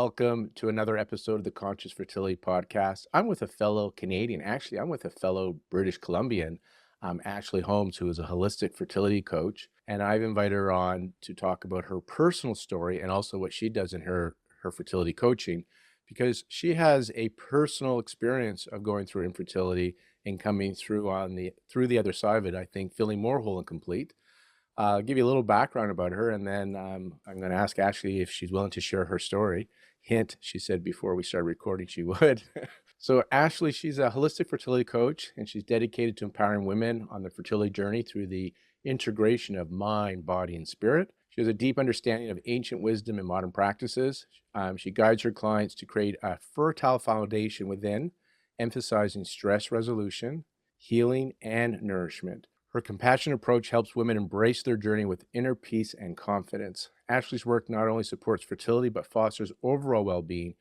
welcome to another episode of the Conscious Fertility Podcast. I'm with a fellow Canadian. Actually, I'm with a fellow British Columbian, Ashley Holmes, who is a holistic fertility coach. And I've invited her on to talk about her personal story and also what she does in her fertility coaching, because she has a personal experience of going through infertility and coming through the other side of it, I think, feeling more whole and complete. I'll give you a little background about her, and then I'm going to ask Ashley if she's willing to share her story. Hint, she said before we started recording she would. So Ashley, she's a holistic fertility coach, and she's dedicated to empowering women on their fertility journey through the integration of mind, body, and spirit. She has a deep understanding of ancient wisdom and modern practices. She guides her clients to create a fertile foundation within, emphasizing stress resolution, healing, and nourishment. Her compassionate approach helps women embrace their journey with inner peace and confidence. Ashley's work not only supports fertility, but fosters overall well-being,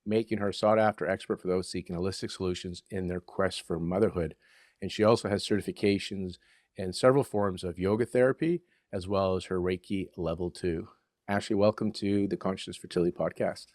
making her a sought-after expert for those seeking holistic solutions in their quest for motherhood. And she also has certifications in several forms of yoga therapy, as well as her Reiki Level 2. Ashley, welcome to the Conscious Fertility Podcast.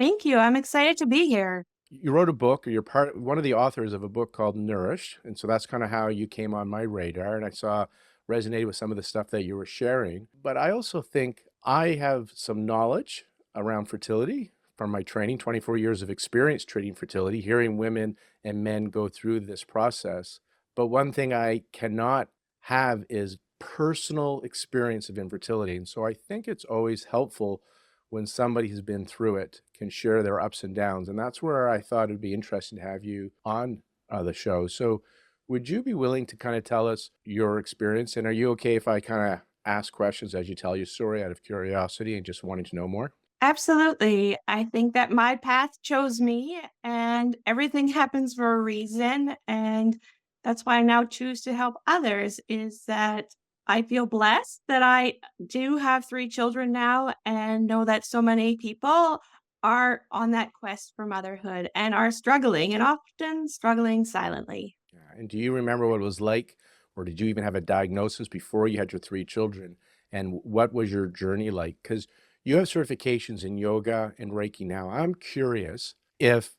Thank you. I'm excited to be here. You wrote a book, or you're one of the authors of a book called Nourished, and so that's kind of how you came on my radar, and I saw resonated with some of the stuff that you were sharing. But I also think I have some knowledge around fertility from my training, 24 years of experience treating fertility, hearing women and men go through this process. But one thing I cannot have is personal experience of infertility, and so I think it's always helpful when somebody has been through it can share their ups and downs. And that's where I thought it'd be interesting to have you on the show. So would you be willing to kind of tell us your experience? And are you okay if I kind of ask questions as you tell your story out of curiosity and just wanting to know more? Absolutely. I think that my path chose me and everything happens for a reason. And that's why I now choose to help others is that I feel blessed that I do have 3 children now and know that so many people are on that quest for motherhood and are struggling and often struggling silently. Yeah. And do you remember what it was like, or did you even have a diagnosis before you had your 3 children? And what was your journey like? Because you have certifications in yoga and Reiki now. I'm curious if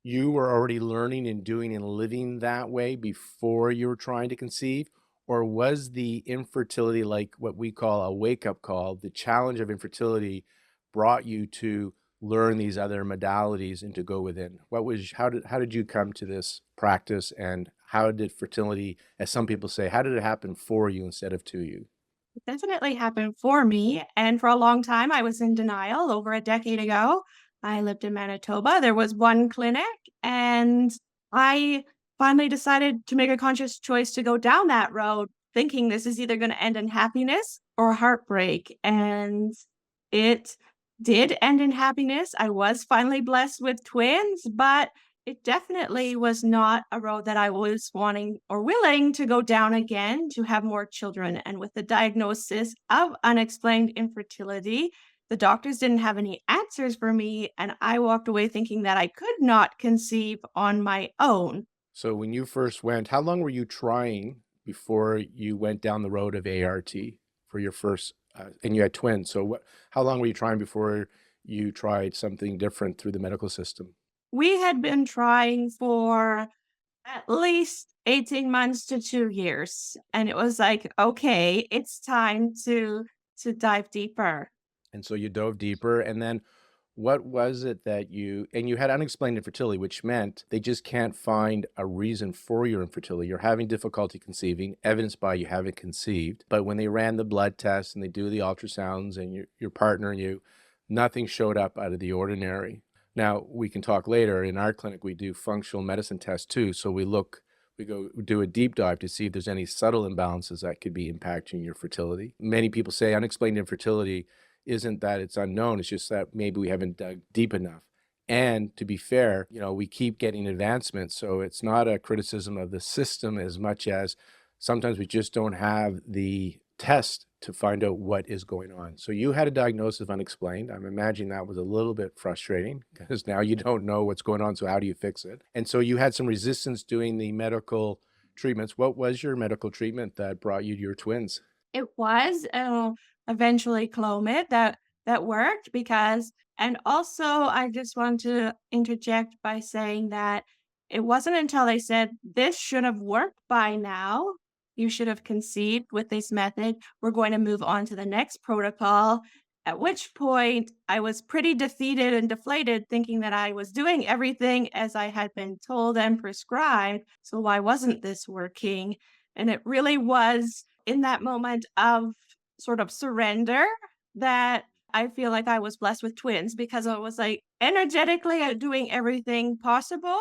you were already learning and doing and living that way before you were trying to conceive, or was the infertility like what we call a wake-up call? The challenge of infertility brought you to learn these other modalities and to go within. How did you come to this practice, and how did fertility, as some people say, how did it happen for you instead of to you? It definitely happened for me. And for a long time, I was in denial. Over a decade ago, I lived in Manitoba. There was one clinic, and I finally decided to make a conscious choice to go down that road, thinking this is either going to end in happiness or heartbreak. And it did end in happiness. I was finally blessed with twins, but it definitely was not a road that I was wanting or willing to go down again to have more children. And with the diagnosis of unexplained infertility, the doctors didn't have any answers for me. And I walked away thinking that I could not conceive on my own. So when you first went, how long were you trying before you went down the road of ART for your first, and you had twins. So how long were you trying before you tried something different through the medical system? We had been trying for at least 18 months to 2 years, and it was like, "Okay, it's time to dive deeper." And so you dove deeper, and then what was it that you had unexplained infertility, which meant they just can't find a reason for your infertility. You're having difficulty conceiving, evidenced by you haven't conceived. But when they ran the blood tests and they do the ultrasounds and your partner and you, nothing showed up out of the ordinary. Now, we can talk later. In our clinic, we do functional medicine tests too. So we do a deep dive to see if there's any subtle imbalances that could be impacting your fertility. Many people say unexplained infertility isn't that it's unknown, it's just that maybe we haven't dug deep enough. And to be fair, we keep getting advancements, so it's not a criticism of the system as much as sometimes we just don't have the test to find out what is going on. So you had a diagnosis of unexplained. I'm imagining that was a little bit frustrating because now you don't know what's going on, so how do you fix it? And so you had some resistance doing the medical treatments. What was your medical treatment that brought you your twins? It was, eventually Clomid that worked because And also, I just want to interject by saying that it wasn't until they said, "This should have worked by now. You should have conceived with this method. We're going to move on to the next protocol." At which point, I was pretty defeated and deflated, thinking that I was doing everything as I had been told and prescribed. So, why wasn't this working? And it really was in that moment of sort of surrender that I feel like I was blessed with twins because I was like energetically doing everything possible.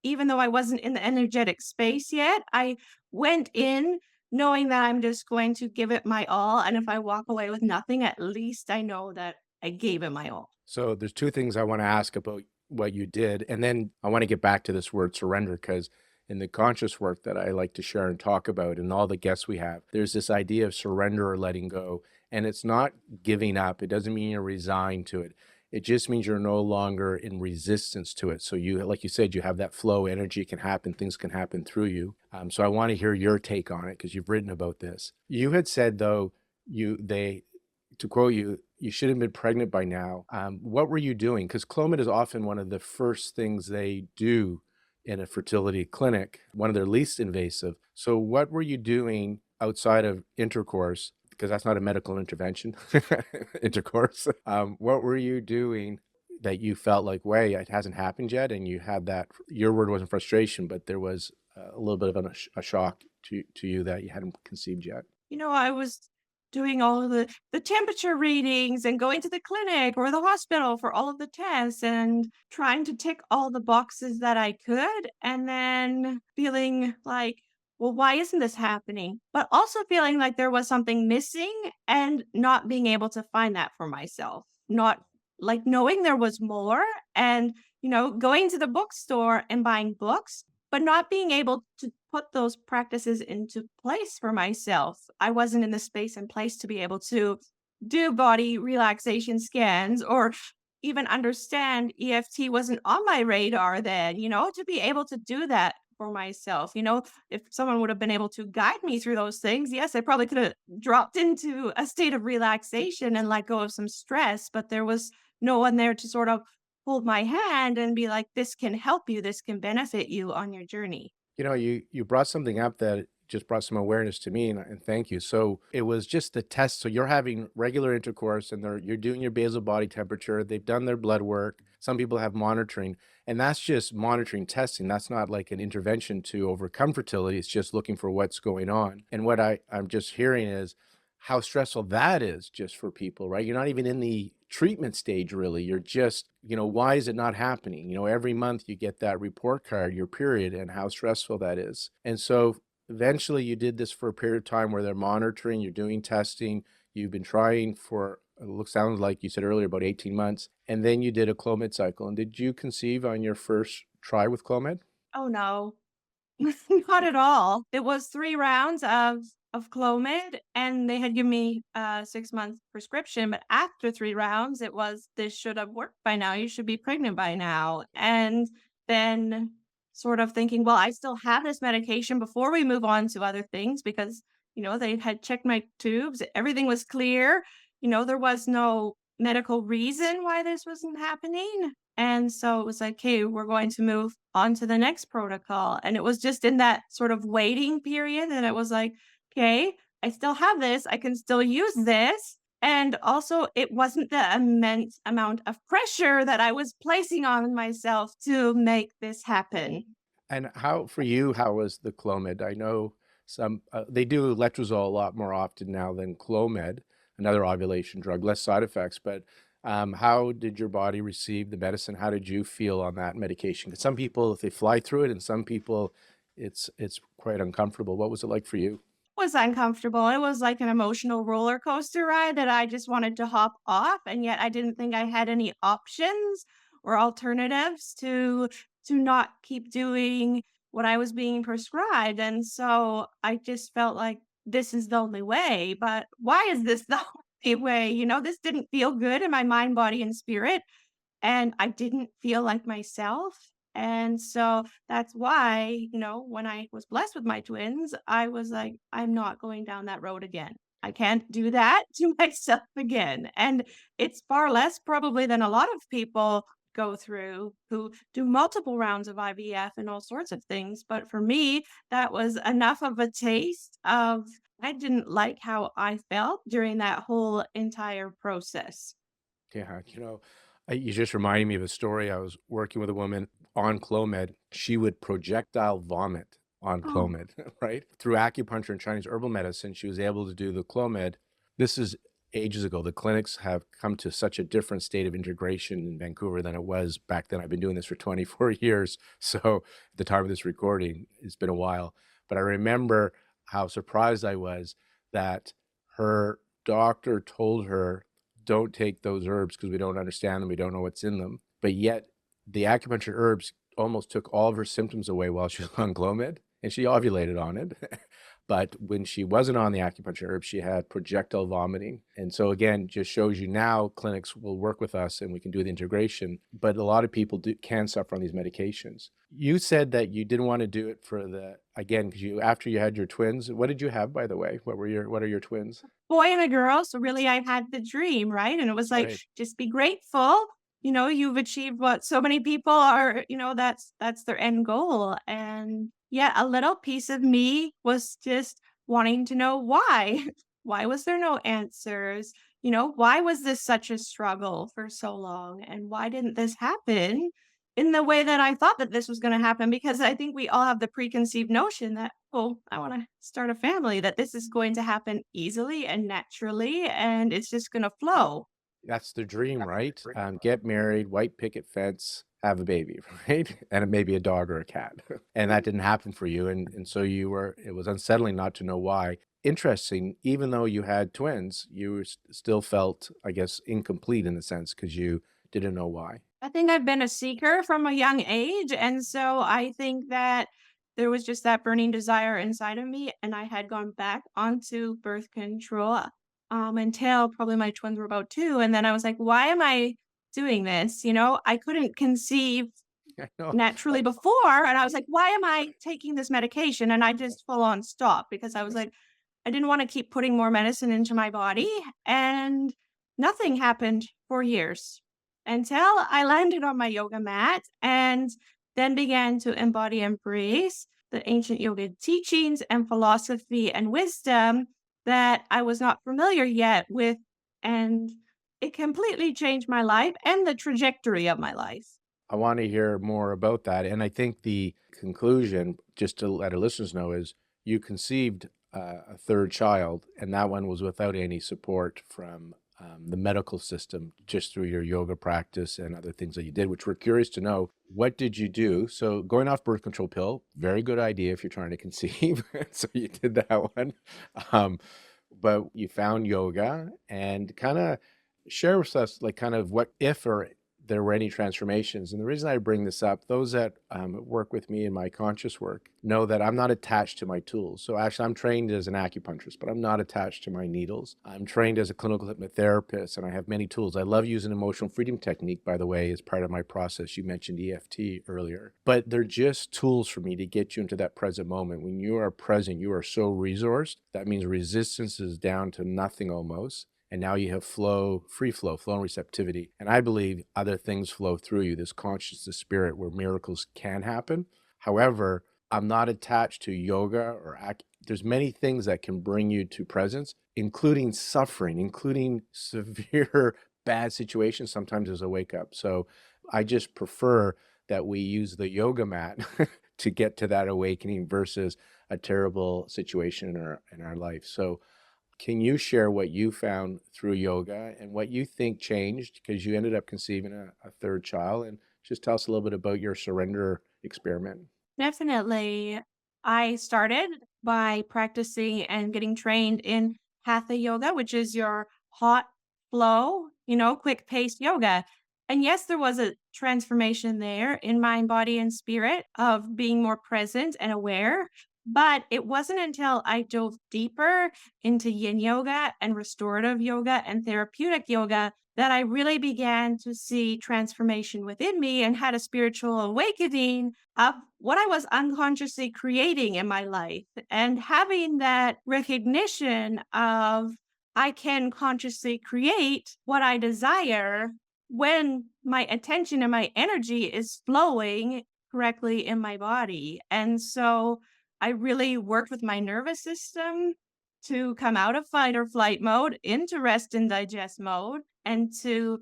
Even though I wasn't in the energetic space yet, I went in knowing that I'm just going to give it my all. And if I walk away with nothing, at least I know that I gave it my all. So there's two things I want to ask about what you did, and then I want to get back to this word surrender because in the conscious work that I like to share and talk about, and all the guests we have, there's this idea of surrender or letting go, and it's not giving up. It doesn't mean you're resigned to it. It just means you're no longer in resistance to it. So you, like you said, you have that flow. Energy can happen. Things can happen through you. So I want to hear your take on it because you've written about this. You had said though, they to quote you, you should have been pregnant by now. What were you doing? Because Clomid is often one of the first things they do in a fertility clinic, one of their least invasive. So, what were you doing outside of intercourse? Because that's not a medical intervention, intercourse. What were you doing that you felt like, way, it hasn't happened yet? And you had that, your word wasn't frustration, but there was a little bit of a shock to you that you hadn't conceived yet. I was doing all of the temperature readings and going to the clinic or the hospital for all of the tests and trying to tick all the boxes that I could, and then feeling like, well, why isn't this happening? But also feeling like there was something missing and not being able to find that for myself. Not like knowing there was more and, going to the bookstore and buying books, but not being able to put those practices into place for myself. I wasn't in the space and place to be able to do body relaxation scans or even understand EFT wasn't on my radar then, to be able to do that for myself. If someone would have been able to guide me through those things, yes, I probably could have dropped into a state of relaxation and let go of some stress, but there was no one there to sort of hold my hand and be like, this can help you, this can benefit you on your journey. You brought something up that just brought some awareness to me, and thank you. So it was just the test. So you're having regular intercourse, and you're doing your basal body temperature. They've done their blood work. Some people have monitoring, and that's just monitoring testing. That's not like an intervention to overcome fertility. It's just looking for what's going on. And what I'm just hearing is how stressful that is just for people, right? You're not even in the treatment stage really. You're just, why is it not happening? Every month you get that report card, your period, and how stressful that is. And so eventually you did this for a period of time where they're monitoring, you're doing testing, you've been trying for, it looks, sounds like you said earlier, about 18 months. And then you did a Clomid cycle. And did you conceive on your first try with Clomid? Oh no. Not at all. It was 3 rounds of Clomid, and they had given me a 6-month prescription, but after 3 rounds, it was, "This should have worked by now, you should be pregnant by now." And then sort of thinking, "Well, I still have this medication before we move on to other things," because, they had checked my tubes, everything was clear, there was no medical reason why this wasn't happening. And so it was like, "Hey, we're going to move on to the next protocol." And it was just in that sort of waiting period that it was like, "Okay, I still have this. I can still use this." And also, it wasn't the immense amount of pressure that I was placing on myself to make this happen. And how, for you, how was the Clomid? I know some, they do letrozole a lot more often now than Clomid, another ovulation drug, less side effects. But how did your body receive the medicine? How did you feel on that medication? 'Cause some people, they fly through it, and some people, it's quite uncomfortable. What was it like for you? Was uncomfortable. It was like an emotional roller coaster ride that I just wanted to hop off, and yet I didn't think I had any options or alternatives to not keep doing what I was being prescribed. And so I just felt like this is the only way. But why is this the only way? This didn't feel good in my mind, body, and spirit. And I didn't feel like myself. And so that's why, when I was blessed with my twins, I was like, I'm not going down that road again. I can't do that to myself again. And it's far less probably than a lot of people go through who do multiple rounds of IVF and all sorts of things. But for me, that was enough of a taste of I didn't like how I felt during that whole entire process. Yeah, you just reminded me of a story. I was working with a woman on Clomid. She would projectile vomit on Oh, Clomid, right? Through acupuncture and Chinese herbal medicine, she was able to do the Clomid. This is ages ago. The clinics have come to such a different state of integration in Vancouver than it was back then. I've been doing this for 24 years. So at the time of this recording, it's been a while. But I remember how surprised I was that her doctor told her, don't take those herbs because we don't understand them. We don't know what's in them. But yet the acupuncture herbs almost took all of her symptoms away while she was on Clomid, and she ovulated on it. But when she wasn't on the acupuncture herbs, she had projectile vomiting. And so again, just shows you now clinics will work with us and we can do the integration. But a lot of people can suffer on these medications. You said that you didn't want to do it for the again because you after you had your twins. What did you have, by the way? What are your twins? boy and a girl. So really I had the dream, right? And it was like, Right. just be grateful. You've achieved what so many people are, that's their end goal. And yeah, a little piece of me was just wanting to know why. Why was there no answers? Why was this such a struggle for so long? And why didn't this happen in the way that I thought that this was going to happen? Because I think we all have the preconceived notion that, oh, I want to start a family, that this is going to happen easily and naturally, and it's just going to flow. That's the dream, right? Get married, white picket fence, have a baby, right? And maybe a dog or a cat. And that didn't happen for you. And so it was unsettling not to know why. Interesting, even though you had twins, you still felt, I guess, incomplete in a sense because you didn't know why. I think I've been a seeker from a young age, and so I think that there was just that burning desire inside of me, and I had gone back onto birth control, until probably my twins were about 2, and then I was like, "Why am I doing this?" I couldn't conceive I know. naturally before, and I was like, "Why am I taking this medication?" And I just full on stopped because I was like, I didn't wanna keep putting more medicine into my body, and nothing happened for years until I landed on my yoga mat and then began to embody and embrace the ancient yoga teachings and philosophy and wisdom that I was not familiar yet with, and it completely changed my life and the trajectory of my life. I want to hear more about that. And I think the conclusion, just to let our listeners know, is you conceived a third child, and that one was without any support from the medical system, just through your yoga practice and other things that you did, which we're curious to know. What did you do? So, going off birth control pill, very good idea if you're trying to conceive. So, you did that one. Um, but you found yoga and kind of share with us, like, kind of what if or there were any transformations. And the reason I bring this up, those that work with me in my conscious work know that I'm not attached to my tools. So actually, I'm trained as an acupuncturist, but I'm not attached to my needles. I'm trained as a clinical hypnotherapist, and I have many tools. I love using emotional freedom technique, by the way, as part of my process. You mentioned EFT earlier, but they're just tools for me to get you into that present moment. When you are present, you are so resourced. That means resistance is down to nothing almost. And now you have flow and receptivity. And I believe other things flow through you, this consciousness spirit where miracles can happen. However, I'm not attached to yoga there's many things that can bring you to presence, including suffering, including severe bad situations sometimes as a wake up. So I just prefer that we use the yoga mat to get to that awakening versus a terrible situation in our life. So can you share what you found through yoga and what you think changed because you ended up conceiving a third child? And just tell us a little bit about your surrender experiment. Definitely. I started by practicing and getting trained in hatha yoga, which is your hot flow, quick paced yoga. And yes, there was a transformation there in mind, body, and spirit of being more present and aware. But it wasn't until I dove deeper into yin yoga and restorative yoga and therapeutic yoga that I really began to see transformation within me and had a spiritual awakening of what I was unconsciously creating in my life. And having that recognition of I can consciously create what I desire when my attention and my energy is flowing correctly in my body. And so I really worked with my nervous system to come out of fight or flight mode into rest and digest mode and to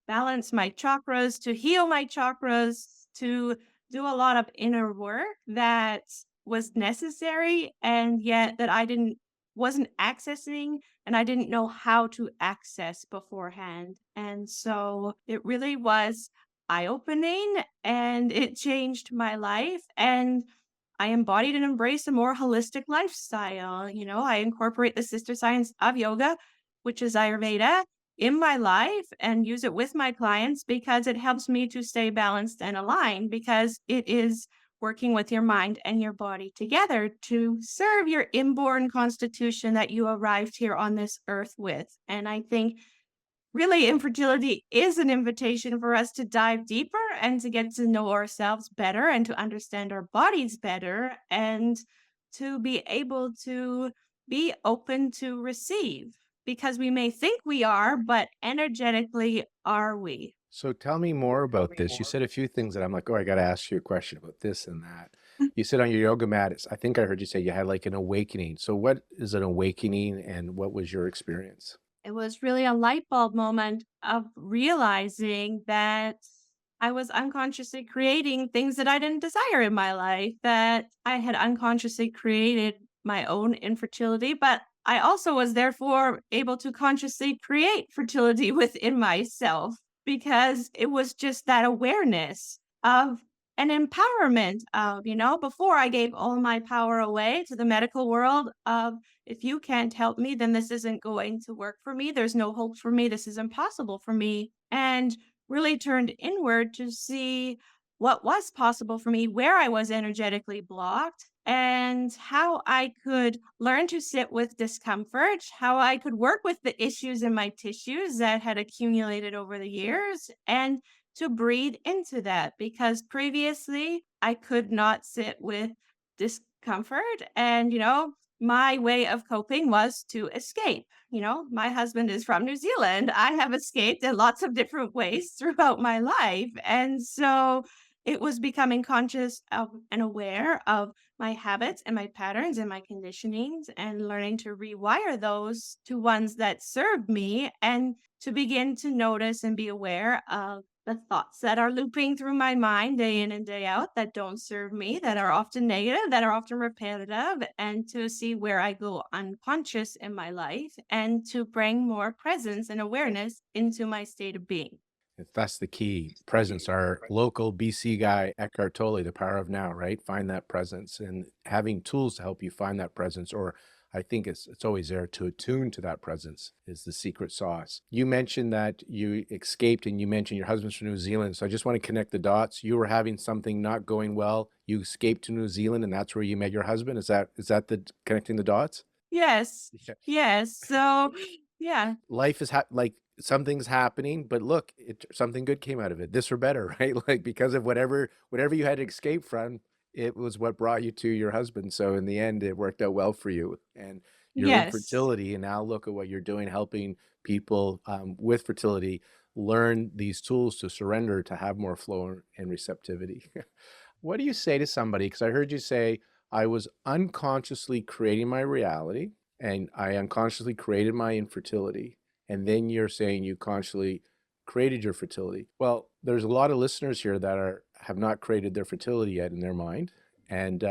balance my chakras, to heal my chakras, to do a lot of inner work that was necessary and yet that I didn't wasn't accessing and I didn't know how to access beforehand. And so it really was eye-opening and it changed my life and I embodied and embraced a more holistic lifestyle. I incorporate the sister science of yoga, which is Ayurveda, in my life and use it with my clients because it helps me to stay balanced and aligned because it is working with your mind and your body together to serve your inborn constitution that you arrived here on this earth with. And I think really infertility is an invitation for us to dive deeper and to get to know ourselves better and to understand our bodies better and to be able to be open to receive because we may think we are, but energetically, are we? So tell me more about this. You said a few things that I'm like, oh, I got to ask you a question about this and that. You said on your yoga mat, I think I heard you say you had like an awakening. So what is an awakening and what was your experience? It was really a light bulb moment of realizing that I was unconsciously creating things that I didn't desire in my life, that I had unconsciously created my own infertility, but I also was therefore able to consciously create fertility within myself because it was just that awareness of an empowerment of, before I gave all my power away to the medical world of if you can't help me, then this isn't going to work for me. There's no hope for me. This is impossible for me. And really turned inward to see what was possible for me, where I was energetically blocked, and how I could learn to sit with discomfort, how I could work with the issues in my tissues that had accumulated over the years, and to breathe into that because previously I could not sit with discomfort. And, my way of coping was to escape. My husband is from New Zealand. I have escaped in lots of different ways throughout my life. And so it was becoming conscious of and aware of my habits and my patterns and my conditionings and learning to rewire those to ones that serve me and to begin to notice and be aware of the thoughts that are looping through my mind day in and day out that don't serve me, that are often negative, that are often repetitive, and to see where I go unconscious in my life and to bring more presence and awareness into my state of being. That's the key. Presence. Our local BC guy, Eckhart Tolle, The Power of Now, right? Find that presence and having tools to help you find that presence, or I think it's always there to attune to that presence is the secret sauce. You mentioned that you escaped and you mentioned your husband's from New Zealand. So I just want to connect the dots. You were having something not going well. You escaped to New Zealand and that's where you met your husband. Is that the connecting the dots? Yes. Yeah. Yes. So, yeah. Life is like something's happening, but look, something good came out of it. This or better, right? Like because of whatever you had to escape from, it was what brought you to your husband. So in the end, it worked out well for you and your Yes. infertility. And now look at what you're doing, helping people with fertility learn these tools to surrender, to have more flow and receptivity. What do you say to somebody? Because I heard you say, I was unconsciously creating my reality and I unconsciously created my infertility. And then you're saying you consciously created your fertility. Well, there's a lot of listeners here that have not created their fertility yet in their mind, and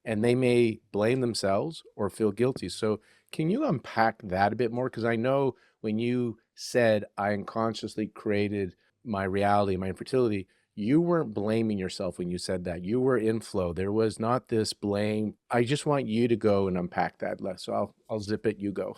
they may blame themselves or feel guilty. So, can you unpack that a bit more? Because I know when you said I unconsciously created my reality, my infertility, you weren't blaming yourself when you said that. You were in flow. There was not this blame. I just want you to go and unpack that. So I'll zip it. You go.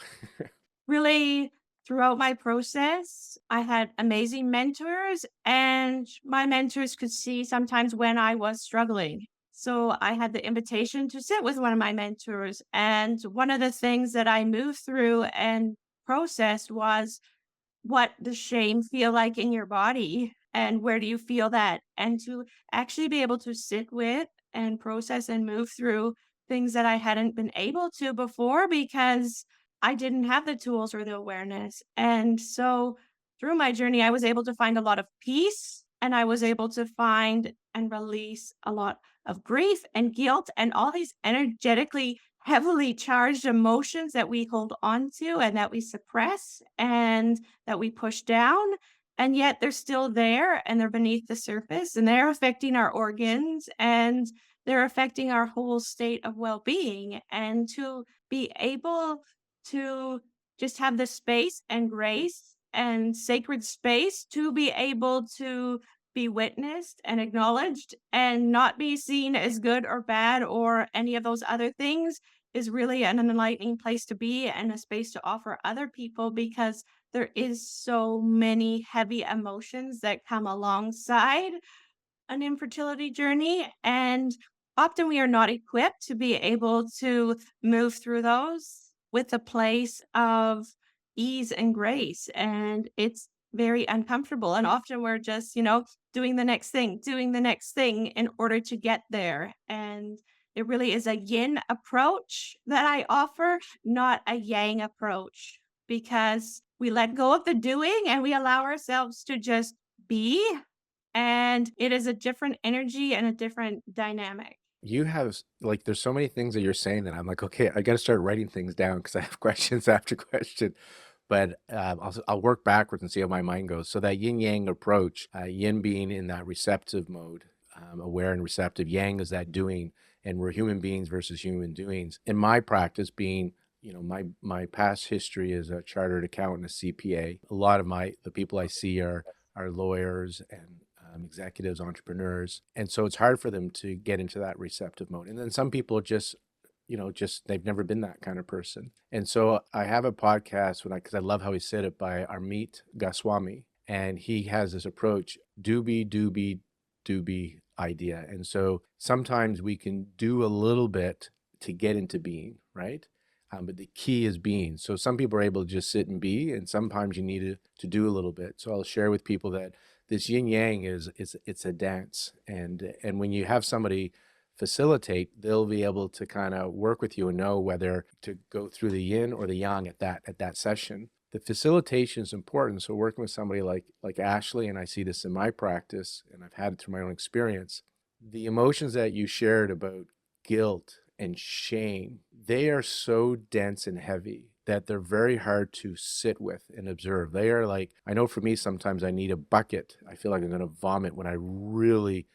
Really, throughout my process, I had amazing mentors, and my mentors could see sometimes when I was struggling. So I had the invitation to sit with one of my mentors. And one of the things that I moved through and processed was, what does shame feel like in your body? And where do you feel that? And to actually be able to sit with and process and move through things that I hadn't been able to before because I didn't have the tools or the awareness. And so through my journey, I was able to find a lot of peace, and I was able to find and release a lot of grief and guilt and all these energetically heavily charged emotions that we hold on to and that we suppress and that we push down. And yet they're still there and they're beneath the surface and they're affecting our organs and they're affecting our whole state of well being. And to be able to just have the space and grace and sacred space to be able to be witnessed and acknowledged and not be seen as good or bad or any of those other things is really an enlightening place to be and a space to offer other people because there is so many heavy emotions that come alongside an infertility journey, and often we are not equipped to be able to move through those with a place of ease and grace, and it's very uncomfortable, and often we're just, doing the next thing in order to get there, and it really is a yin approach that I offer, not a yang approach, because we let go of the doing and we allow ourselves to just be, and it is a different energy and a different dynamic. You have like, there's so many things that you're saying that I'm like, okay, I got to start writing things down because I have questions after question. But I'll work backwards and see how my mind goes. So that yin yang approach, yin being in that receptive mode, aware and receptive. Yang is that doing, and we're human beings versus human doings. In my practice, being my past history as a chartered accountant, a CPA. A lot of the people I see are lawyers and executives, entrepreneurs, and so it's hard for them to get into that receptive mode. And then some people just they've never been that kind of person. And so I have a podcast because I love how he said it, by Armit Goswami, and he has this approach, doobie idea. And so sometimes we can do a little bit to get into being, right? But the key is being. So some people are able to just sit and be, and sometimes you need to do a little bit. So I'll share with people that this yin yang it's a dance, and when you have somebody facilitate, they'll be able to kind of work with you and know whether to go through the yin or the yang at that session. The facilitation is important. So working with somebody like Ashley, and I see this in my practice, and I've had it through my own experience, the emotions that you shared about guilt and shame, they are so dense and heavy that they're very hard to sit with and observe. They are like, I know for me, sometimes I need a bucket. I feel like I'm going to vomit when I really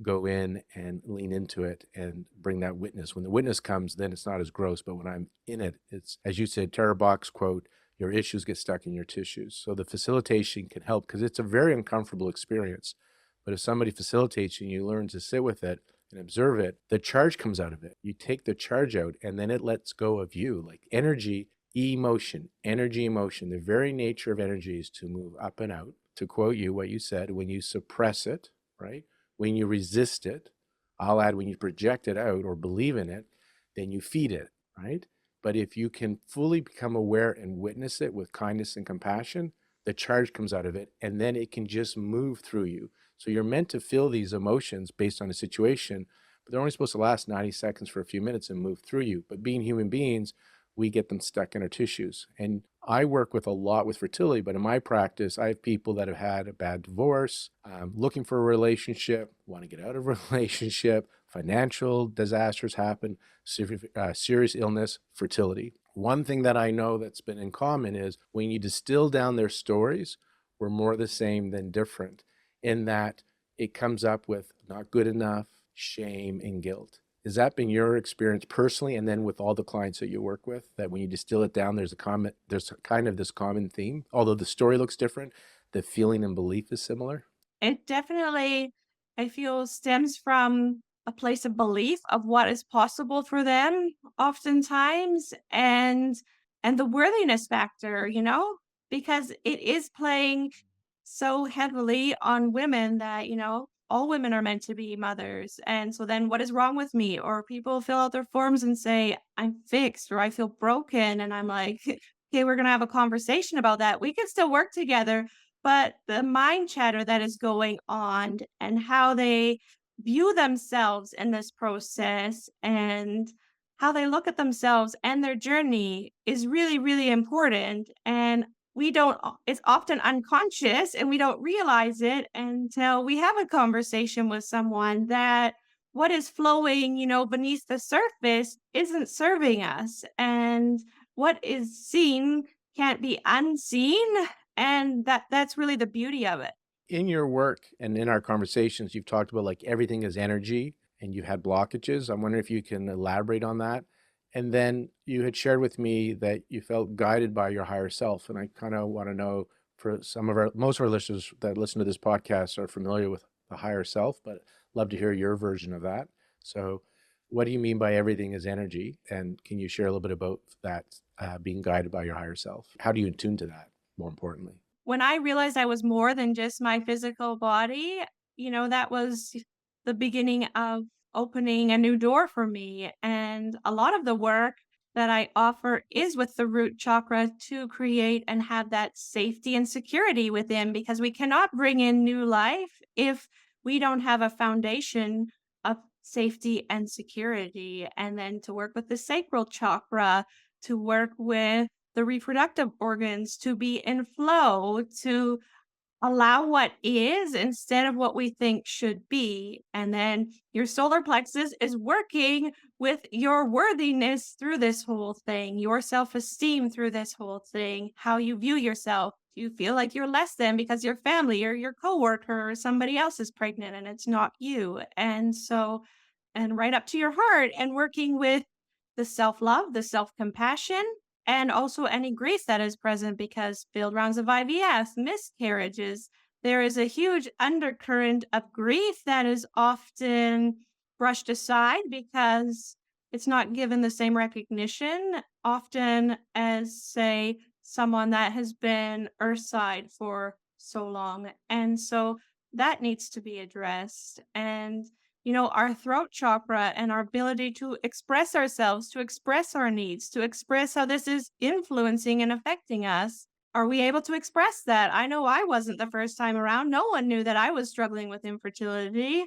go in and lean into it and bring that witness. When the witness comes, then it's not as gross, but when I'm in it, it's, as you said, Tara Box quote, your issues get stuck in your tissues. So the facilitation can help because it's a very uncomfortable experience. But if somebody facilitates you and you learn to sit with it and observe it, the charge comes out of it. You take the charge out and then it lets go of you. Like energy, emotion, energy, emotion. The very nature of energy is to move up and out. To quote you, what you said, when you suppress it, right? When you resist it, I'll add when you project it out or believe in it, then you feed it, right? But if you can fully become aware and witness it with kindness and compassion, the charge comes out of it and then it can just move through you. So you're meant to feel these emotions based on a situation, but they're only supposed to last 90 seconds for a few minutes and move through you. But being human beings, we get them stuck in our tissues. And I work with a lot with fertility, but in my practice, I have people that have had a bad divorce, looking for a relationship, want to get out of a relationship, financial disasters happen, serious illness, fertility. One thing that I know that's been in common is when you distill down their stories, we're more the same than different, in that it comes up with not good enough, shame, and guilt. Has that been your experience personally, and then with all the clients that you work with, that when you distill it down, there's kind of this common theme, although the story looks different, the feeling and belief is similar? It definitely, I feel, stems from a place of belief of what is possible for them oftentimes, and the worthiness factor, because it is playing so heavily on women that, all women are meant to be mothers. And so then what is wrong with me? Or people fill out their forms and say, I'm fixed or I feel broken. And I'm like, okay, we're going to have a conversation about that. We can still work together. But the mind chatter that is going on and how they view themselves in this process and how they look at themselves and their journey is really, really important. And we don't it's often unconscious and we don't realize it until we have a conversation with someone that what is flowing, beneath the surface isn't serving us. And what is seen can't be unseen. And that's really the beauty of it. In your work and in our conversations, you've talked about like everything is energy and you had blockages. I'm wondering if you can elaborate on that. And then you had shared with me that you felt guided by your higher self. And I kind of want to know, for most of our listeners that listen to this podcast are familiar with the higher self, but love to hear your version of that. So, what do you mean by everything is energy? And can you share a little bit about that, being guided by your higher self? How do you attune to that, more importantly? When I realized I was more than just my physical body, that was the beginning of opening a new door for me. And a lot of the work that I offer is with the root chakra to create and have that safety and security within, because we cannot bring in new life if we don't have a foundation of safety and security. And then to work with the sacral chakra, to work with the reproductive organs to be in flow, to allow what is instead of what we think should be. And then your solar plexus is working with your worthiness through this whole thing, your self esteem through this whole thing, how you view yourself. Do you feel like you're less than because your family or your coworker or somebody else is pregnant and it's not you? And right up to your heart, and working with the self love, the self compassion, and also any grief that is present because failed rounds of IVF, miscarriages, there is a huge undercurrent of grief that is often brushed aside because it's not given the same recognition often as, say, someone that has been earthside for so long. And so that needs to be addressed. And our throat chakra and our ability to express ourselves, to express our needs, to express how this is influencing and affecting us. Are we able to express that? I know I wasn't the first time around. No one knew that I was struggling with infertility.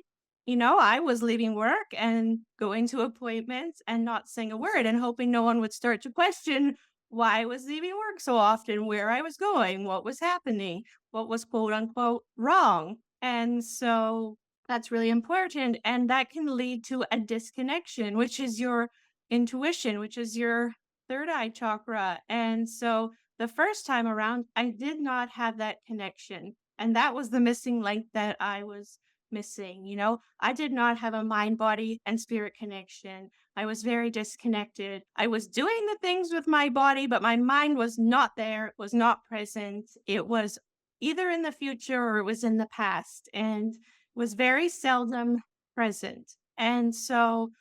I was leaving work and going to appointments and not saying a word and hoping no one would start to question why I was leaving work so often, where I was going, what was happening, what was quote unquote wrong. And so that's really important, and that can lead to a disconnection, which is your intuition, which is your third eye chakra. And so the first time around, I did not have that connection, and that was the missing link that I was missing. I did not have a mind, body, and spirit connection. I was very disconnected. I was doing the things with my body, but my mind was not there, it was not present. It was either in the future or it was in the past. And was very seldom present. And so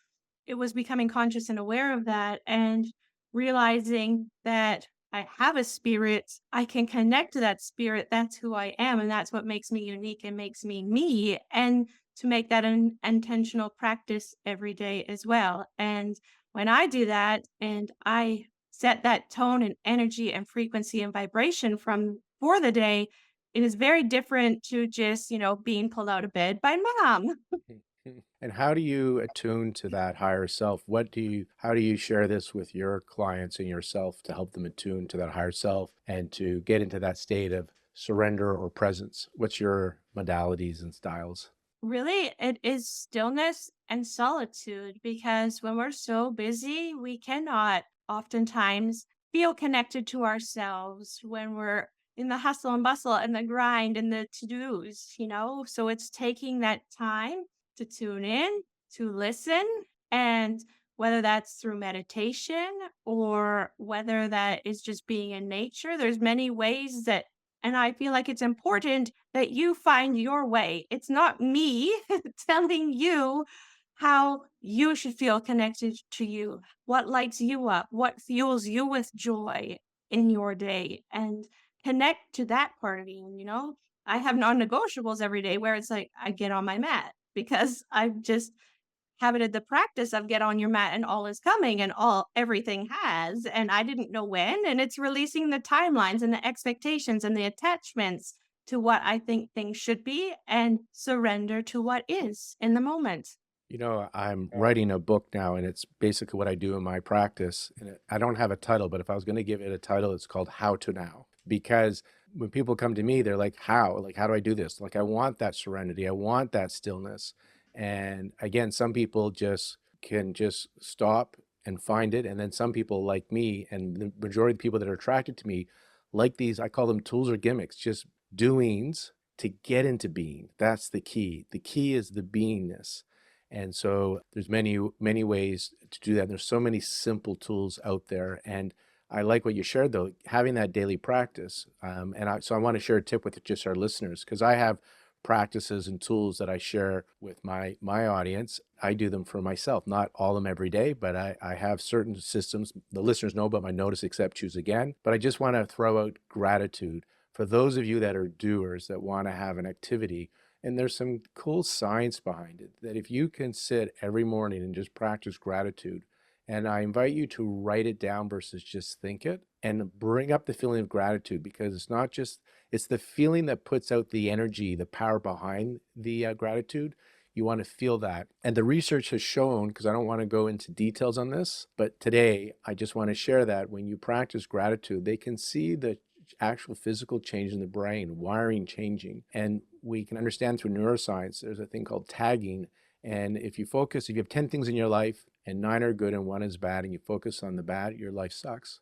it was becoming conscious and aware of that and realizing that I have a spirit, I can connect to that spirit. That's who I am. And that's what makes me unique and makes me me. And to make that an intentional practice every day as well. And when I do that and I set that tone and energy and frequency and vibration for the day, it is very different to just, being pulled out of bed by mom. And how do you attune to that higher self? How do you share this with your clients and yourself to help them attune to that higher self and to get into that state of surrender or presence? What's your modalities and styles? Really, it is stillness and solitude because when we're so busy, we cannot oftentimes feel connected to ourselves when we're in the hustle and bustle and the grind and the to dos. So it's taking that time to tune in, to listen, and whether that's through meditation or whether that is just being in nature, there's many ways that, and I feel like it's important that you find your way. It's not me telling you how you should feel connected to you, what lights you up, what fuels you with joy in your day, and connect to that part of you. I have non-negotiables every day where it's like I get on my mat because I've just habited the practice of get on your mat and all is coming and all everything has, and I didn't know when, and it's releasing the timelines and the expectations and the attachments to what I think things should be and surrender to what is in the moment. You know, I'm writing a book now, and it's basically what I do in my practice. And I don't have a title, but if I was going to give it a title, it's called How to Now. Because when people come to me, they're like, how? Like, how do I do this? Like, I want that serenity. I want that stillness. And again, some people just can just stop and find it. And then some people like me, and the majority of the people that are attracted to me, like these, I call them tools or gimmicks, just doings to get into being. That's the key. The key is the beingness. And so there's many ways to do that. There's so many simple tools out there. And I like what you shared though, having that daily practice. So I want to share a tip with just our listeners, because I have practices and tools that I share with my audience. I do them for myself, not all of them every day, but I have certain systems. The listeners know about my notice, accept, choose again. But I just want to throw out gratitude for those of you that are doers that want to have an activity. And there's some cool science behind it that if you can sit every morning and just practice gratitude, and I invite you to write it down versus just think it, and bring up the feeling of gratitude, because it's not just, it's the feeling that puts out the energy, the power behind the gratitude. You want to feel that. And the research has shown, because I don't want to go into details on this, but today I just want to share that when you practice gratitude, they can see the actual physical change in the brain, wiring changing. And we can understand through neuroscience, there's a thing called tagging. And if you focus, if you have 10 things in your life and 9 are good and 1 is bad, and you focus on the bad, your life sucks.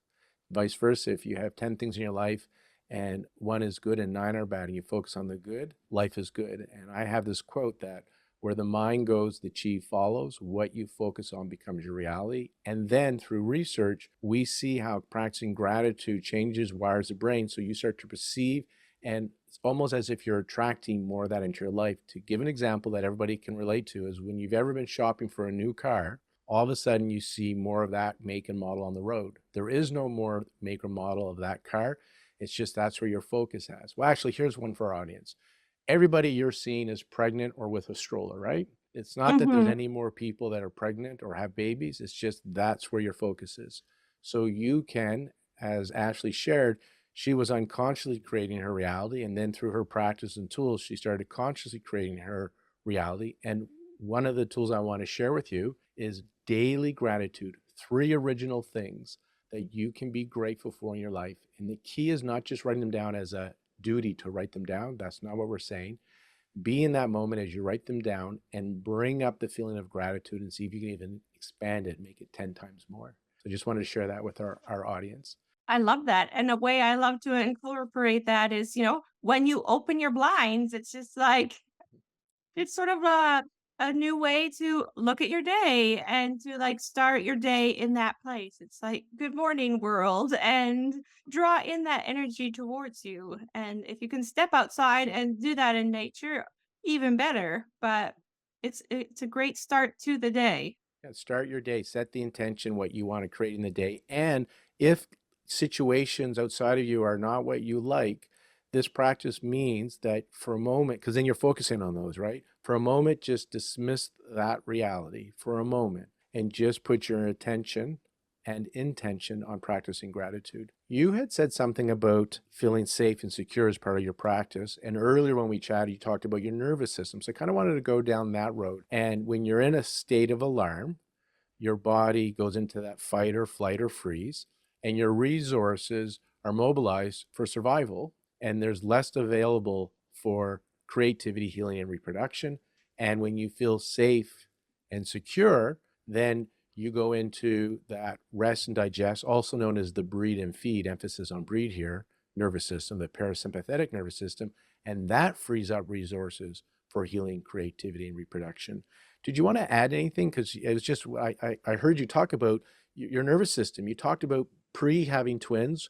Vice versa, if you have 10 things in your life and 1 is good and 9 are bad, and you focus on the good, life is good. And I have this quote that where the mind goes, the chi follows. What you focus on becomes your reality. And then through research, we see how practicing gratitude changes wires of the brain. So you start to perceive, and it's almost as if you're attracting more of that into your life. To give an example that everybody can relate to is when you've ever been shopping for a new car, all of a sudden you see more of that make and model on the road. There is no more make or model of that car. It's just that's where your focus has. Well, actually, here's one for our audience. Everybody you're seeing is pregnant or with a stroller, right? It's not that there's Mhm. any more people that are pregnant or have babies. It's just that's where your focus is. So you can, as Ashley shared, she was unconsciously creating her reality. And then through her practice and tools, she started consciously creating her reality. And one of the tools I want to share with you is daily gratitude, 3 original things that you can be grateful for in your life. And the key is not just writing them down as a duty to write them down. That's not what we're saying. Be in that moment as you write them down and bring up the feeling of gratitude and see if you can even expand it, make it 10 times more. So just wanted to share that with our audience. I love that, and a way I love to incorporate that is, when you open your blinds, it's just like it's sort of a new way to look at your day and to, like, start your day in that place. It's like, "Good morning, world," and draw in that energy towards you, and if you can step outside and do that in nature, even better, but it's a great start to the day. Yeah, start your day, set the intention, what you want to create in the day. And if situations outside of you are not what you like, this practice means that for a moment, because then you're focusing on those, right? For a moment, just dismiss that reality for a moment and just put your attention and intention on practicing gratitude. You had said something about feeling safe and secure as part of your practice. And earlier when we chatted, you talked about your nervous system. So I kind of wanted to go down that road. And when you're in a state of alarm, your body goes into that fight or flight or freeze, and your resources are mobilized for survival, and there's less available for creativity, healing, and reproduction. And when you feel safe and secure, then you go into that rest and digest, also known as the breed and feed, emphasis on breed here, nervous system, the parasympathetic nervous system, and that frees up resources for healing, creativity, and reproduction. Did you want to add anything? Because it was just, I heard you talk about your nervous system. You talked about pre having twins,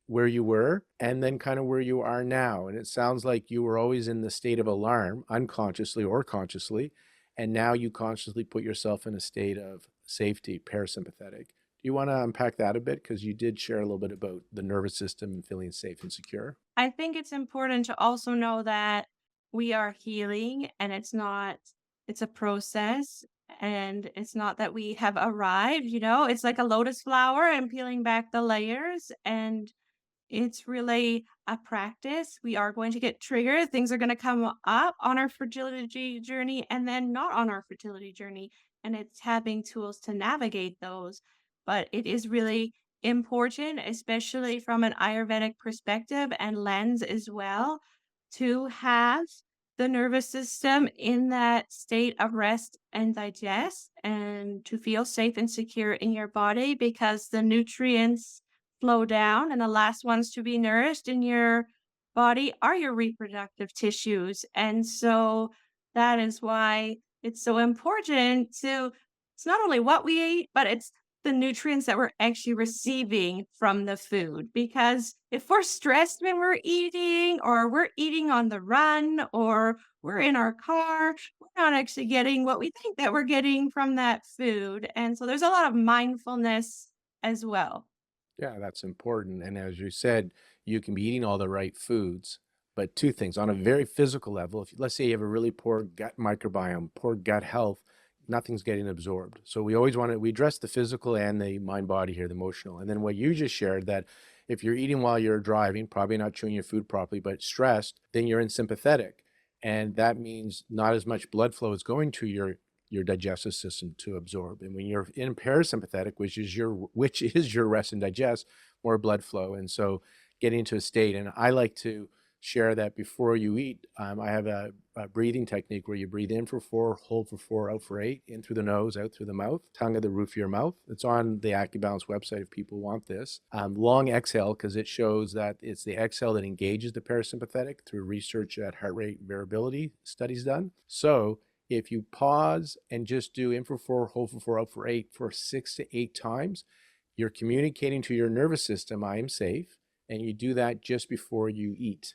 where you were, and then kind of where you are now. And it sounds like you were always in the state of alarm, unconsciously or consciously. And now you consciously put yourself in a state of safety, parasympathetic. Do you want to unpack that a bit? Because you did share a little bit about the nervous system and feeling safe and secure. I think it's important to also know that we are healing and it's a process and it's not that we have arrived, it's like a lotus flower and peeling back the layers. And it's really a practice. We are going to get triggered. Things are going to come up on our fertility journey and then not on our fertility journey. And it's having tools to navigate those. But it is really important, especially from an Ayurvedic perspective and lens as well, to have the nervous system in that state of rest and digest and to feel safe and secure in your body because the nutrients flow down, and the last ones to be nourished in your body are your reproductive tissues. And so that is why it's so important to it's not only what we eat, but it's the nutrients that we're actually receiving from the food. Because if we're stressed when we're eating, or we're eating on the run, or we're in our car, we're not actually getting what we think that we're getting from that food. And so there's a lot of mindfulness as well. Yeah, that's important. And as you said, you can be eating all the right foods, but two things on a very physical level, if let's say you have a really poor gut microbiome, poor gut health, nothing's getting absorbed. So we always want to we address the physical and the mind body here, the emotional. And then what you just shared that if you're eating while you're driving, probably not chewing your food properly, but stressed, then you're in sympathetic. And that means not as much blood flow is going to your digestive system to absorb. And when you're in parasympathetic, which is your rest and digest, more blood flow. And so getting into a state, and I like to share that before you eat, I have a breathing technique where you breathe in for 4, hold for 4, out for 8, in through the nose, out through the mouth, tongue at the roof of your mouth. It's on the AccuBalance website if people want this. Long exhale, because it shows that it's the exhale that engages the parasympathetic through research at heart rate variability studies done. So if you pause and just do in for 4, hold for 4, out for 8 for 6 to 8 times, you're communicating to your nervous system, I am safe. And you do that just before you eat,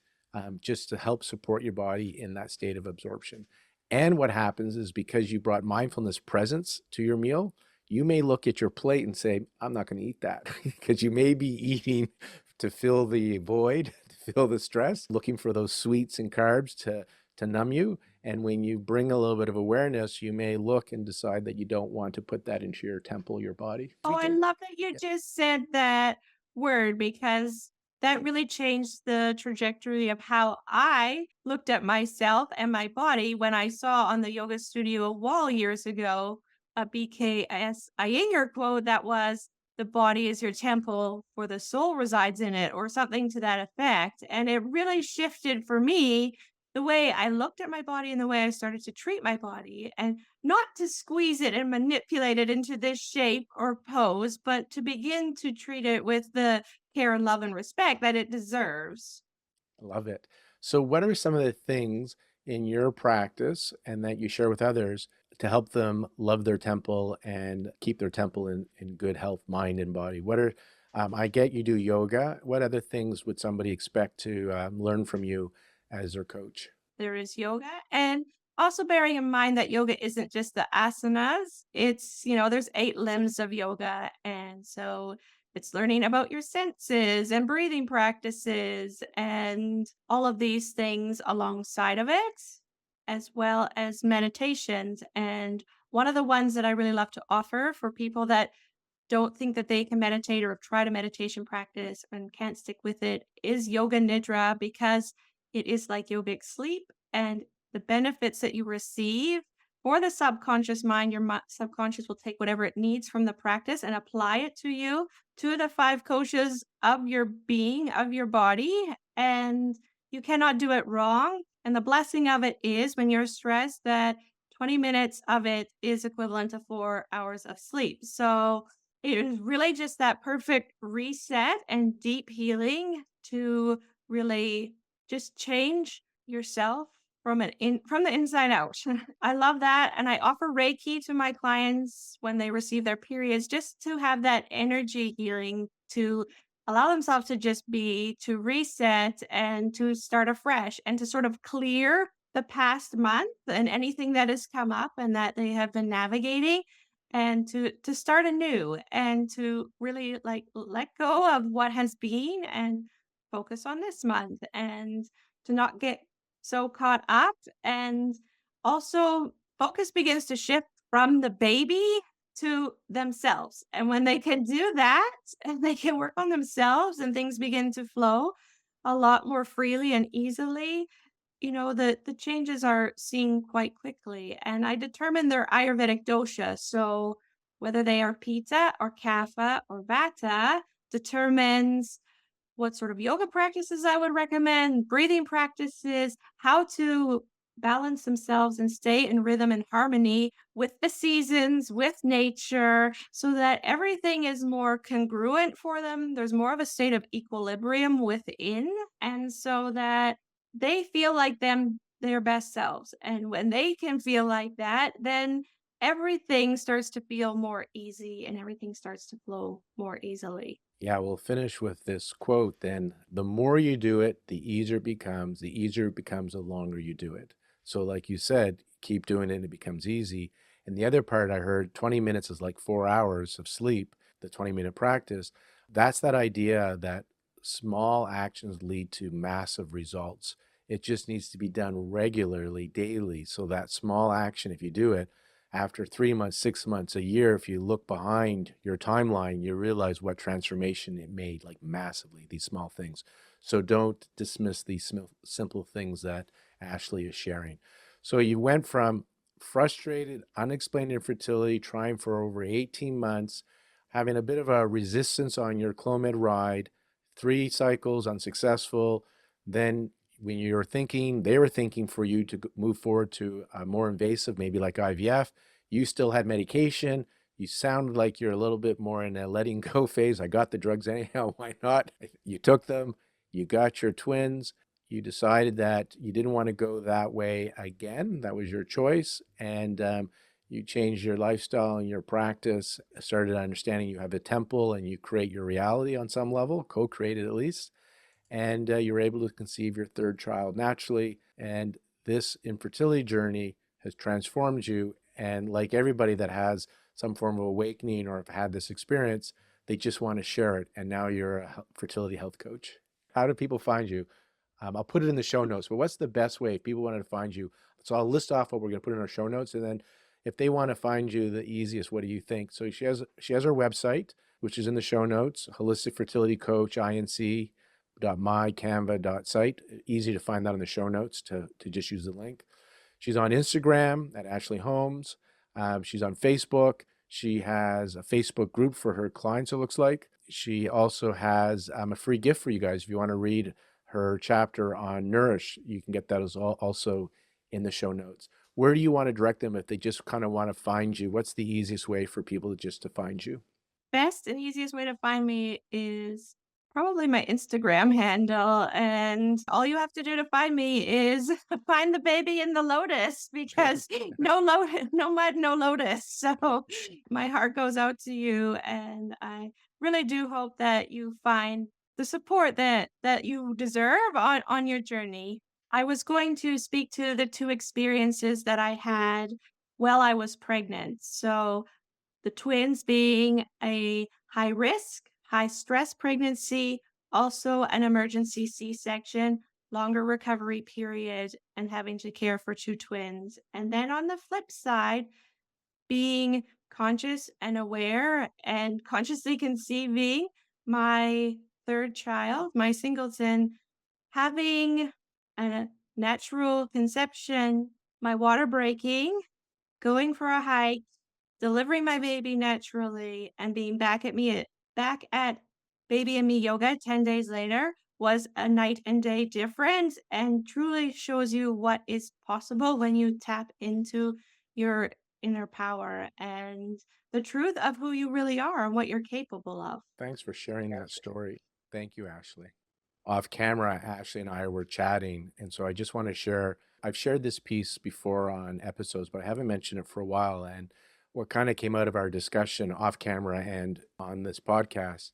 just to help support your body in that state of absorption. And what happens is because you brought mindfulness presence to your meal, you may look at your plate and say, I'm not going to eat that because you may be eating to fill the void, to fill the stress, looking for those sweets and carbs to numb you. And when you bring a little bit of awareness, you may look and decide that you don't want to put that into your temple, your body. Oh, I love that you Yeah. just said that word because that really changed the trajectory of how I looked at myself and my body when I saw on the yoga studio wall years ago a BKS Iyengar quote that was, the body is your temple, for the soul resides in it, or something to that effect. And it really shifted for me the way I looked at my body and the way I started to treat my body. And not to squeeze it and manipulate it into this shape or pose, but to begin to treat it with the care and love and respect that it deserves. I love it. So, what are some of the things in your practice and that you share with others to help them love their temple and keep their temple in good health, mind and body? What are, I get you do yoga. What other things would somebody expect to learn from you as their coach? There is yoga, and also bearing in mind that yoga isn't just the asanas. There's 8 limbs of yoga. And so it's learning about your senses and breathing practices and all of these things alongside of it, as well as meditations. And one of the ones that I really love to offer for people that don't think that they can meditate or have tried a meditation practice and can't stick with it is yoga nidra, because it is like yogic sleep, and the benefits that you receive for the subconscious mind, your subconscious will take whatever it needs from the practice and apply it to you, to the 5 koshas of your being, of your body, and you cannot do it wrong. And the blessing of it is when you're stressed that 20 minutes of it is equivalent to 4 hours of sleep. So it is really just that perfect reset and deep healing to really just change yourself from the inside out. I love that, and I offer Reiki to my clients when they receive their periods, just to have that energy healing, to allow themselves to just be, to reset and to start afresh and to sort of clear the past month and anything that has come up and that they have been navigating, and to start anew and to really like let go of what has been and focus on this month and to not get so caught up and also focus begins to shift from the baby to themselves. And when they can do that and they can work on themselves and things begin to flow a lot more freely and easily, the changes are seen quite quickly. And I determine their Ayurvedic dosha. So whether they are Pitta or Kapha or Vata determines what sort of yoga practices I would recommend, breathing practices, how to balance themselves and stay in rhythm and harmony with the seasons, with nature, so that everything is more congruent for them. There's more of a state of equilibrium within, and so that they feel like their best selves. And when they can feel like that, then everything starts to feel more easy and everything starts to flow more easily. Yeah, we'll finish with this quote then. The more you do it, the easier it becomes. The easier it becomes, the longer you do it. So, like you said, keep doing it and it becomes easy. And the other part I heard 20 minutes is like 4 hours of sleep, the 20-minute practice. That's that idea that small actions lead to massive results. It just needs to be done regularly, daily. So, that small action, if you do it, after 3 months, 6 months, a year, if you look behind your timeline, you realize what transformation it made, like massively, these small things. So don't dismiss these simple things that Ashley is sharing. So you went from frustrated, unexplained infertility, trying for over 18 months, having a bit of a resistance on your Clomid ride, 3 cycles unsuccessful. Then when you're thinking, they were thinking for you to move forward to a more invasive, maybe like IVF. You still had medication. You sounded like you're a little bit more in a letting go phase. I got the drugs anyhow. Why not? You took them. You got your twins. You decided that you didn't want to go that way again. That was your choice. And you changed your lifestyle and your practice, started understanding you have a temple and you create your reality on some level, co created at least, and you were able to conceive your third child naturally. And this infertility journey has transformed you. And like everybody that has some form of awakening or have had this experience, they just want to share it. And now you're a fertility health coach. How do people find you? I'll put it in the show notes, but what's the best way if people wanted to find you? So I'll list off what we're going to put in our show notes, and then if they want to find you the easiest, what do you think? So she has her website, which is in the show notes, Holistic Fertility Coach, inc.mycanva.site. Easy to find that in the show notes to just use the link. She's on Instagram at Ashley Holmes. She's on Facebook. She has a Facebook group for her clients, it looks like. She also has a free gift for you guys. If you want to read her chapter on Nourish, you can get that as also in the show notes. Where do you want to direct them if they just kind of want to find you? What's the easiest way for people to find you? Best and easiest way to find me is probably my Instagram handle, and all you have to do to find me is find the baby in the lotus because no mud, no lotus. So my heart goes out to you, and I really do hope that you find the support that you deserve on your journey. I was going to speak to the two experiences that I had while I was pregnant. So the twins being a high risk, high stress pregnancy, also an emergency C section, longer recovery period, and having to care for two twins. And then on the flip side, being conscious and aware and consciously conceiving my third child, my singleton, having a natural conception, my water breaking, going for a hike, delivering my baby naturally, and being back at Baby and Me yoga 10 days later was a night and day difference and truly shows you what is possible when you tap into your inner power and the truth of who you really are and what you're capable of. Thanks for sharing that story. Thank you, Ashley. Off camera, Ashley and I were chatting. And so I just want to share, I've shared this piece before on episodes, but I haven't mentioned it for a while. And what kind of came out of our discussion off camera and on this podcast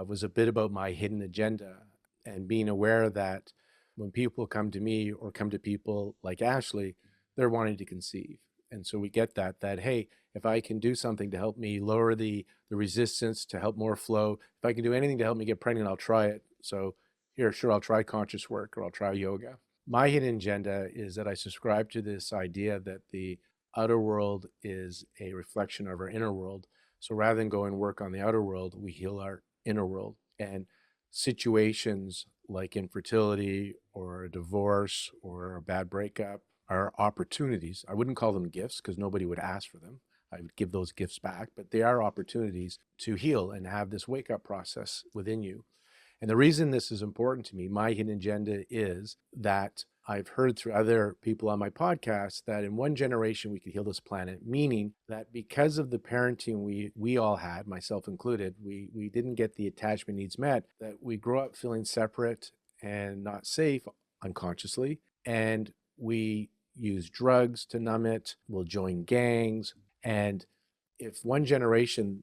was a bit about my hidden agenda and being aware that when people come to me or come to people like Ashley, they're wanting to conceive. And so we get that, hey, if I can do something to help me lower the resistance, to help more flow, if I can do anything to help me get pregnant, I'll try it. So here, sure, I'll try conscious work or I'll try yoga. My hidden agenda is that I subscribe to this idea that the outer world is a reflection of our inner world. So rather than go and work on the outer world, we heal our inner world. And situations like infertility or a divorce or a bad breakup are opportunities. I wouldn't call them gifts because nobody would ask for them. I would give those gifts back, but they are opportunities to heal and have this wake up process within you. And the reason this is important to me, my hidden agenda, is that I've heard through other people on my podcast that in one generation we could heal this planet, meaning that because of the parenting we all had, myself included, we didn't get the attachment needs met, that we grow up feeling separate and not safe unconsciously. And we use drugs to numb it, we'll join gangs. And if one generation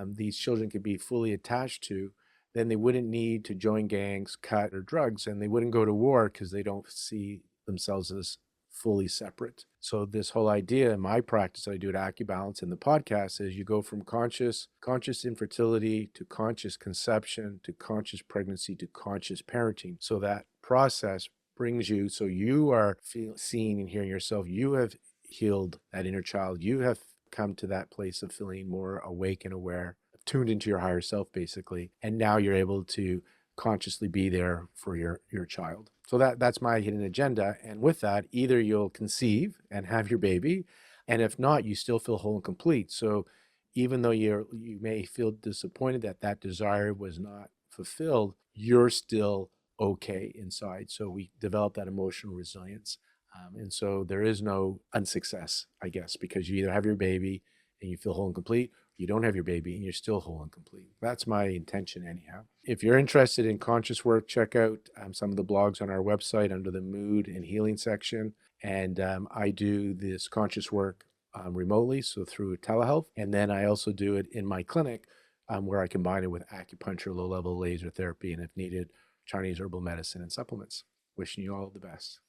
these children could be fully attached to, then they wouldn't need to join gangs, cut, or drugs, and they wouldn't go to war because they don't see themselves as fully separate. So this whole idea in my practice that I do at AccuBalance and the podcast is you go from conscious infertility to conscious conception to conscious pregnancy to conscious parenting. So that process brings you, so you are seeing and hearing yourself, you have healed that inner child, you have come to that place of feeling more awake and aware, tuned into your higher self, basically. And now you're able to consciously be there for your child. So that's my hidden agenda. And with that, either you'll conceive and have your baby, and if not, you still feel whole and complete. So even though you may feel disappointed that that desire was not fulfilled, you're still okay inside. So we develop that emotional resilience. And so there is no unsuccess, I guess, because you either have your baby and you feel whole and complete, you don't have your baby and you're still whole and complete. That's my intention anyhow. If you're interested in conscious work, check out some of the blogs on our website under the mood and healing section. And I do this conscious work remotely, so through telehealth. And then I also do it in my clinic where I combine it with acupuncture, low-level laser therapy, and if needed, Chinese herbal medicine and supplements. Wishing you all the best.